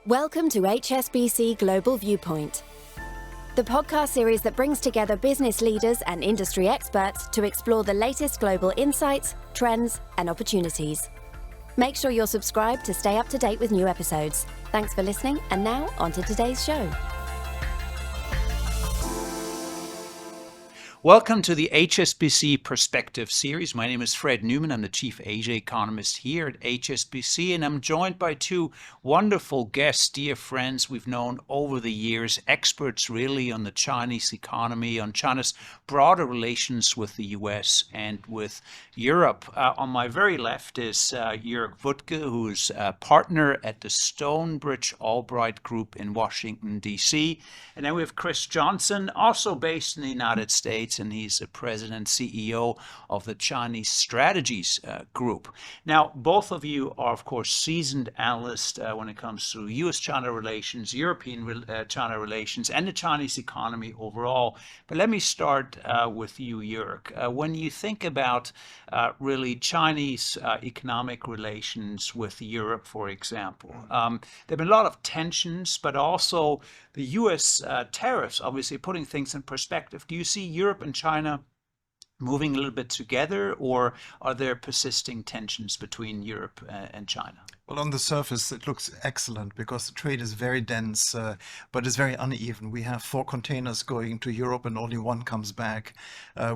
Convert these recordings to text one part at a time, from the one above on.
Welcome to HSBC Global Viewpoint, the podcast series that brings together business leaders and industry experts to explore the latest global insights, trends, and opportunities. Make sure you're subscribed to stay up to date with new episodes. Thanks for listening, and now on to today's show. Welcome to the HSBC Perspective series. My name is Fred Neumann. I'm the Chief Asia Economist here at HSBC, and I'm joined by two wonderful guests, dear friends we've known over the years, experts really on the Chinese economy, on China's broader relations with the US and with Europe. On my very left is Joerg Wuttke, who's a partner at the Stonebridge Albright Group in Washington, D.C. And then we have Chris Johnson, also based in the United States, and he's the president CEO of the Chinese Strategies Group. Now, both of you are, of course, seasoned analysts when it comes to U.S.-China relations, European-China relations, and the Chinese economy overall. But let me start with you, Joerg. When you think about really Chinese economic relations with Europe, for example, there have been a lot of tensions, but also the U.S. Tariffs, obviously putting things in perspective. Do you see Europe and China moving a little bit together, or are there persisting tensions between Europe and China? Well, on the surface, it looks excellent because the trade is very dense, but it's very uneven. We have 4 containers going to Europe and only 1 comes back.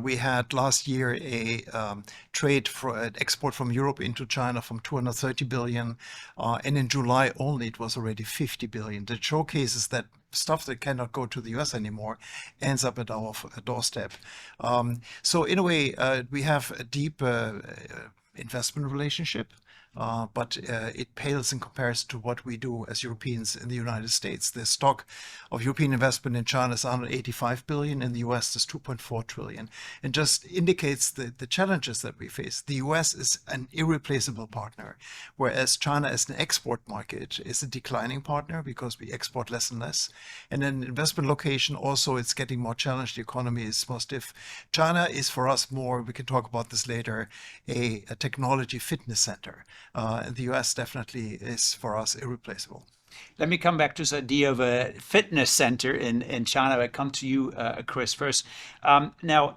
We had last year a trade for export from Europe into China from 230 billion, and in July only it was already 50 billion. That showcases that stuff that cannot go to the US anymore ends up at our doorstep. So in a way, we have a deep investment relationship. But it pales in comparison to what we do as Europeans in the United States. The stock of European investment in China is 185 billion. In the US, there's 2.4 trillion. It just indicates the challenges that we face. The US is an irreplaceable partner, whereas China as an export market is a declining partner because we export less and less. And then investment location also, it's getting more challenged. The economy is more stiff. China is for us more, we can talk about this later, a technology fitness center. And the US definitely is for us irreplaceable. Let me come back to this idea of a fitness center in China. I come to you, Chris, first. Now,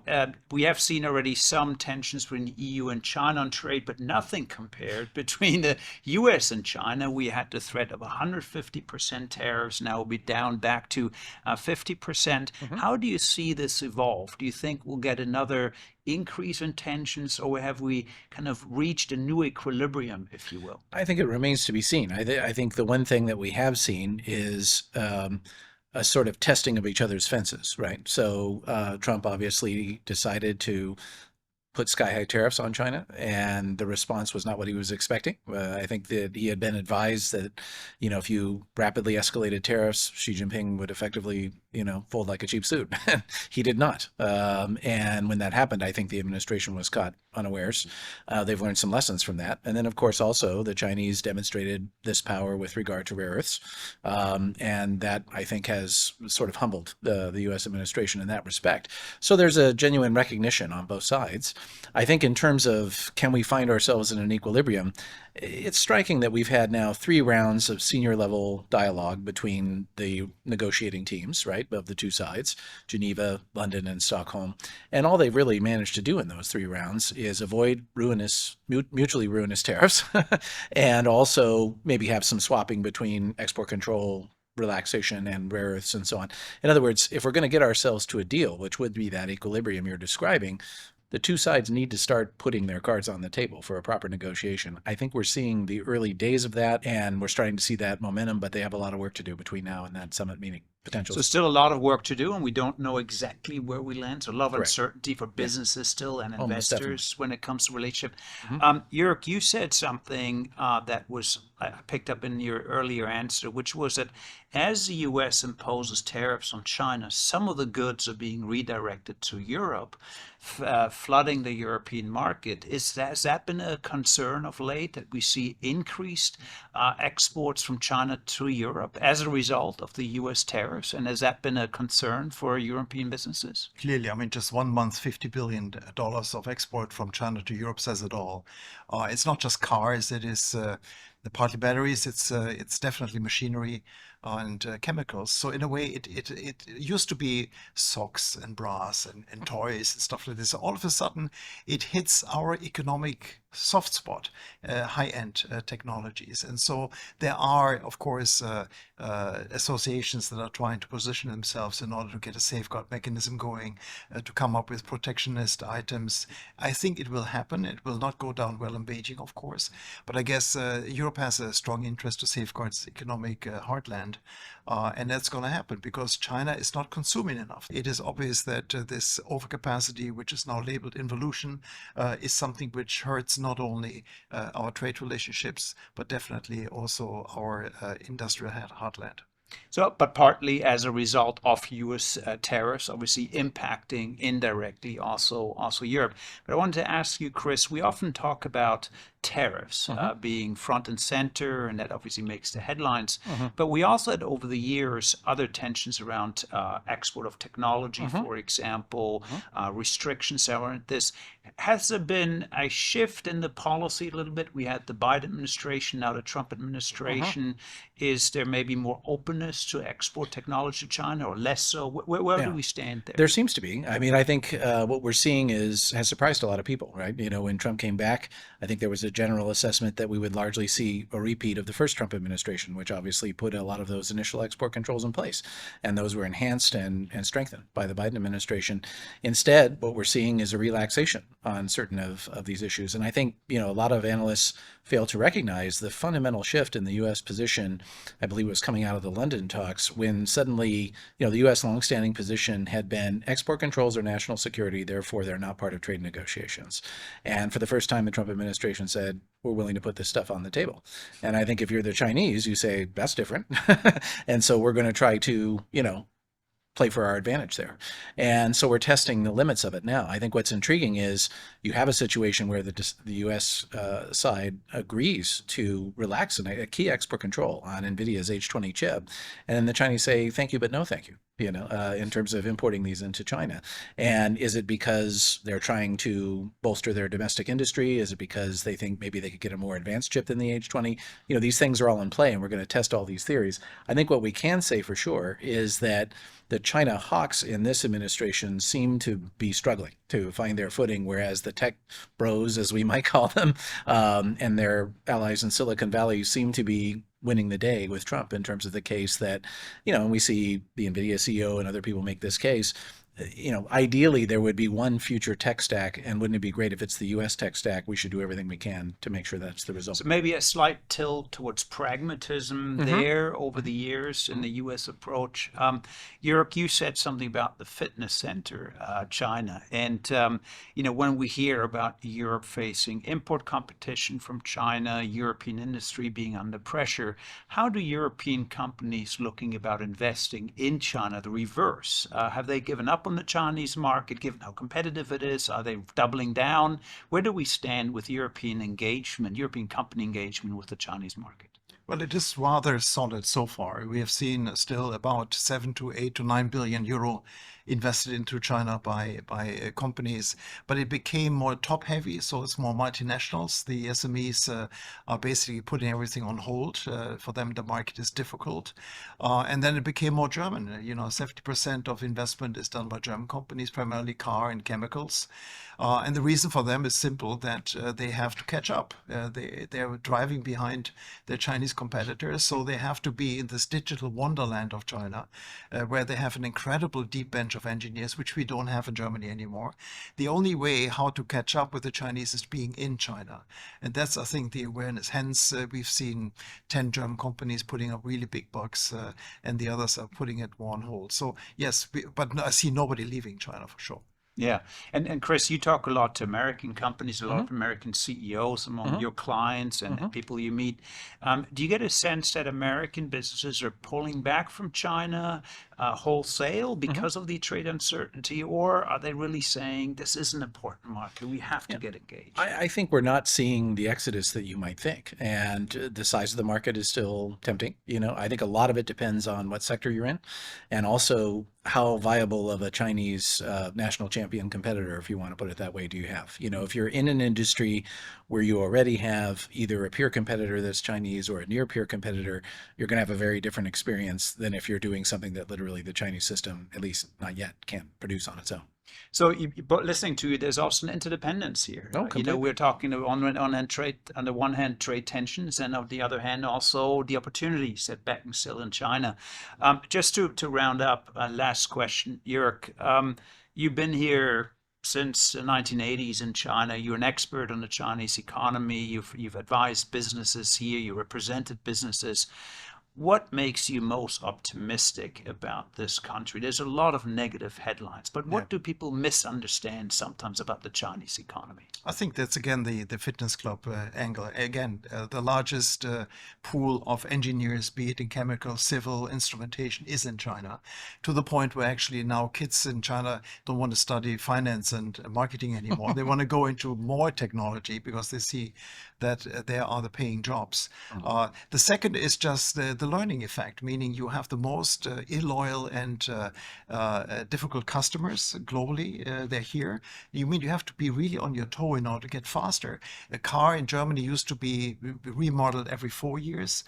we have seen already some tensions between the EU and China on trade, but nothing compared between the US and China. We had the threat of 150% tariffs. Now we'll be down back to 50%. Mm-hmm. How do you see this evolve? Do you think we'll get another increase in tensions, or have we kind of reached a new equilibrium, if you will? I think it remains to be seen. I think the one thing that we have seen is a sort of testing of each other's fences, right? So Trump obviously decided to put sky-high tariffs on China, and the response was not what he was expecting. I think that he had been advised that, if you rapidly escalated tariffs, Xi Jinping would effectively, fold like a cheap suit. He did not. And when that happened, I think the administration was caught unawares. They've learned some lessons from that. And then, of course, also the Chinese demonstrated this power with regard to rare earths. And that, I think, has sort of humbled the U.S. administration in that respect. So there's a genuine recognition on both sides. I think in terms of can we find ourselves in an equilibrium, it's striking that we've had now 3 rounds of senior level dialogue between the negotiating teams, right, of the two sides, Geneva, London, and Stockholm. And all they've really managed to do in those 3 rounds is avoid mutually ruinous tariffs and also maybe have some swapping between export control, relaxation, and rare earths and so on. In other words, if we're going to get ourselves to a deal, which would be that equilibrium you're describing, the two sides need to start putting their cards on the table for a proper negotiation. I think we're seeing the early days of that, and we're starting to see that momentum, but they have a lot of work to do between now and that summit meeting. Potential. So still a lot of work to do, and we don't know exactly where we land. So a lot of Correct. Uncertainty for businesses still and investors when it comes to relationship. Mm-hmm. Joerg, you said something that was I picked up in your earlier answer, which was that as the U.S. imposes tariffs on China, some of the goods are being redirected to Europe, flooding the European market. Has that been a concern of late, that we see increased exports from China to Europe as a result of the U.S. tariffs? And has that been a concern for European businesses? Clearly, I mean, just 1 month, $50 billion of export from China to Europe says it all. It's not just cars, it is the partly batteries, it's definitely machinery and chemicals. So in a way, it used to be socks and bras and toys and stuff like this. So all of a sudden, it hits our economic soft spot, high-end technologies. And so there are, of course, associations that are trying to position themselves in order to get a safeguard mechanism going, to come up with protectionist items. I think it will happen. It will not go down well in Beijing, of course, but I guess Europe has a strong interest to safeguard its economic heartland. And that's going to happen because China is not consuming enough. It is obvious that this overcapacity, which is now labeled involution, is something which hurts not only our trade relationships, but definitely also our industrial heartland. So, but partly as a result of U.S. Tariffs, obviously impacting indirectly also Europe. But I wanted to ask you, Chris, we often talk about tariffs being front and center, and that obviously makes the headlines. But we also had over the years other tensions around export of technology, for example, restrictions around this. Has there been a shift in the policy a little bit? We had the Biden administration, now the Trump administration. Is there maybe more openness to export technology to China or less so? Where do we stand there? There seems to be. I mean, I think what we're seeing has surprised a lot of people, right? You know, when Trump came back, I think there was a general assessment that we would largely see a repeat of the first Trump administration, which obviously put a lot of those initial export controls in place. And those were enhanced and strengthened by the Biden administration. Instead, what we're seeing is a relaxation on certain of these issues. And I think, you know, a lot of analysts fail to recognize the fundamental shift in the U.S. position. I believe it was coming out of the London talks when suddenly, you know, the U.S. longstanding position had been export controls are national security, therefore they're not part of trade negotiations. And for the first time, the Trump administration said, we're willing to put this stuff on the table. And I think if you're the Chinese, you say, that's different. And so we're going to try to, you know, play for our advantage there. And so we're testing the limits of it now. I think what's intriguing is you have a situation where the U.S. Side agrees to relax a key export control on NVIDIA's H20 chip. And then the Chinese say, thank you, but no thank you, you know, in terms of importing these into China. And is it because they're trying to bolster their domestic industry? Is it because they think maybe they could get a more advanced chip than the H20? You know, these things are all in play, and we're going to test all these theories. I think what we can say for sure is that the China hawks in this administration seem to be struggling to find their footing, whereas the tech bros, as we might call them, and their allies in Silicon Valley seem to be winning the day with Trump in terms of the case that, you know, and we see the NVIDIA CEO and other people make this case. You know, ideally there would be one future tech stack, and wouldn't it be great if it's the U.S. tech stack? We should do everything we can to make sure that's the result. So maybe a slight tilt towards pragmatism there over the years in the U.S. approach. Joerg, you said something about the fitness center, China. And, you know, when we hear about Europe facing import competition from China, European industry being under pressure, how do European companies looking about investing in China, the reverse? Have they given up on the Chinese market, given how competitive it is? Are they doubling down? Where do we stand with European engagement, European company engagement with the Chinese market? Well, it is rather solid so far. We have seen still about 7 to 8 to 9 billion euro invested into China by companies, but it became more top heavy, so it's more multinationals. The SMEs are basically putting everything on hold. For them, the market is difficult. And then it became more German. You know, 70% of investment is done by German companies, primarily car and chemicals. And the reason for them is simple, that they have to catch up. They're driving behind their Chinese competitors, so they have to be in this digital wonderland of China, where they have an incredible deep bench of engineers, which we don't have in Germany anymore. The only way how to catch up with the Chinese is being in China. And that's, I think, the awareness. Hence, we've seen 10 German companies putting up really big bucks, and the others are putting it more on hold. So yes, but I see nobody leaving China for sure. Yeah. And Chris, you talk a lot to American companies, a lot of American CEOs among your clients and people you meet. Do you get a sense that American businesses are pulling back from China? wholesale because of the trade uncertainty, or are they really saying this is an important market, we have to get engaged? I think we're not seeing the exodus that you might think, and the size of the market is still tempting. I think a lot of it depends on what sector you're in, and also how viable of a Chinese national champion competitor, if you want to put it that way, do you have? If you're in an industry where you already have either a peer competitor that's Chinese or a near peer competitor, you're going to have a very different experience than if you're doing something that literally the Chinese system, at least not yet, can't produce on its own. So, but listening to you, there's also an interdependence here. Oh, completely. We're talking on trade, on the one hand, trade tensions, and on the other hand, also the opportunities that beckon still in China. Just to round up, last question, Joerg, you've been here since the 1980s in China. You're an expert on the Chinese economy. You've advised businesses here. You represented businesses. What makes you most optimistic about this country? There's a lot of negative headlines, but what do people misunderstand sometimes about the Chinese economy? I think that's again the fitness club angle. Again, the largest pool of engineers, be it in chemical, civil, instrumentation, is in China, to the point where actually now kids in China don't want to study finance and marketing anymore. They want to go into more technology because they see that there are the paying jobs. The second is just the learning effect, meaning you have the most illoyal and difficult customers globally. They're here. You have to be really on your toe in order to get faster. A car in Germany used to be remodeled every 4 years.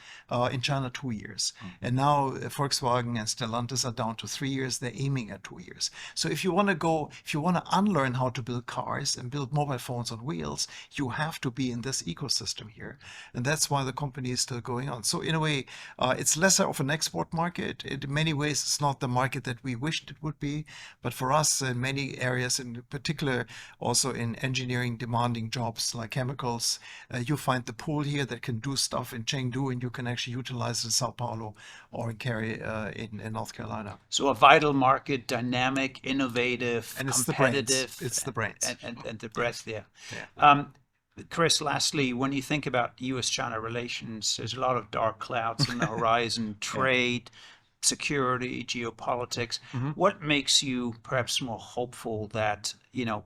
In China, 2 years. And now Volkswagen and Stellantis are down to 3 years. They're aiming at 2 years. So if you want to unlearn how to build cars and build mobile phones on wheels, you have to be in this ecosystem here. And that's why the company is still going on. So in a way, it's lesser of an export market. In many ways, it's not the market that we wished it would be. But for us, in many areas, in particular, also in engineering demanding jobs like chemicals, you find the pool here that can do stuff in Chengdu, and you can actually utilize it in Sao Paulo or in Cary in North Carolina. So a vital market, dynamic, innovative, and it's competitive. It's the brains. And the breadth there. Yeah. Chris, lastly, when you think about U.S.-China relations, there's a lot of dark clouds on the horizon, trade, security, geopolitics. What makes you perhaps more hopeful that,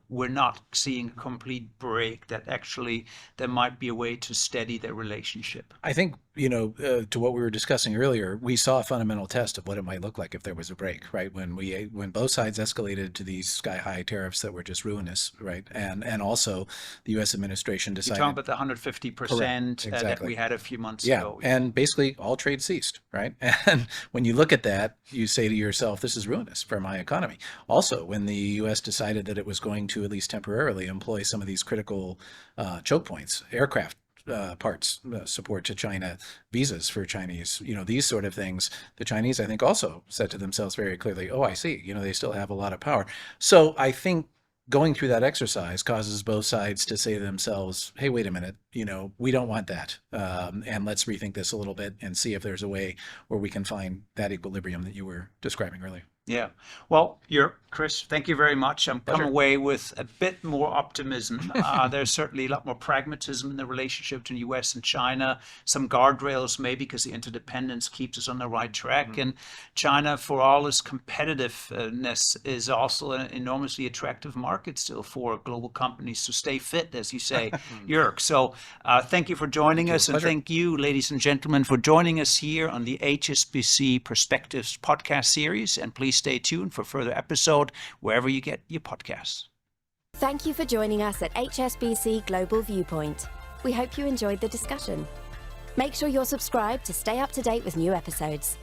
we're not seeing a complete break, that actually there might be a way to steady their relationship? I think, to what we were discussing earlier, we saw a fundamental test of what it might look like if there was a break, right? When both sides escalated to these sky-high tariffs that were just ruinous, right? And also the U.S. administration decided... You're talking about the 150% that we had a few months ago. And basically all trade ceased, right? And when you look at that, you say to yourself, this is ruinous for my economy. Also, when the U.S. decided that it was going to, at least temporarily, employ some of these critical choke points, aircraft parts support to China, visas for Chinese, these sort of things, the Chinese, I think, also said to themselves very clearly, oh, I see, they still have a lot of power. So I think going through that exercise causes both sides to say to themselves, hey, wait a minute, we don't want that. And let's rethink this a little bit and see if there's a way where we can find that equilibrium that you were describing earlier. Yeah. Well, Chris, thank you very much. I'm come away with a bit more optimism. There's certainly a lot more pragmatism in the relationship between the U.S. and China, some guardrails maybe because the interdependence keeps us on the right track. And China, for all its competitiveness, is also an enormously attractive market still for global companies to stay fit, as you say, Joerg. So thank you for joining us. And thank you, ladies and gentlemen, for joining us here on the HSBC Perspectives podcast series. And please stay tuned for further episodes wherever you get your podcasts. Thank you for joining us at HSBC Global Viewpoint. We hope you enjoyed the discussion. Make sure you're subscribed to stay up to date with new episodes.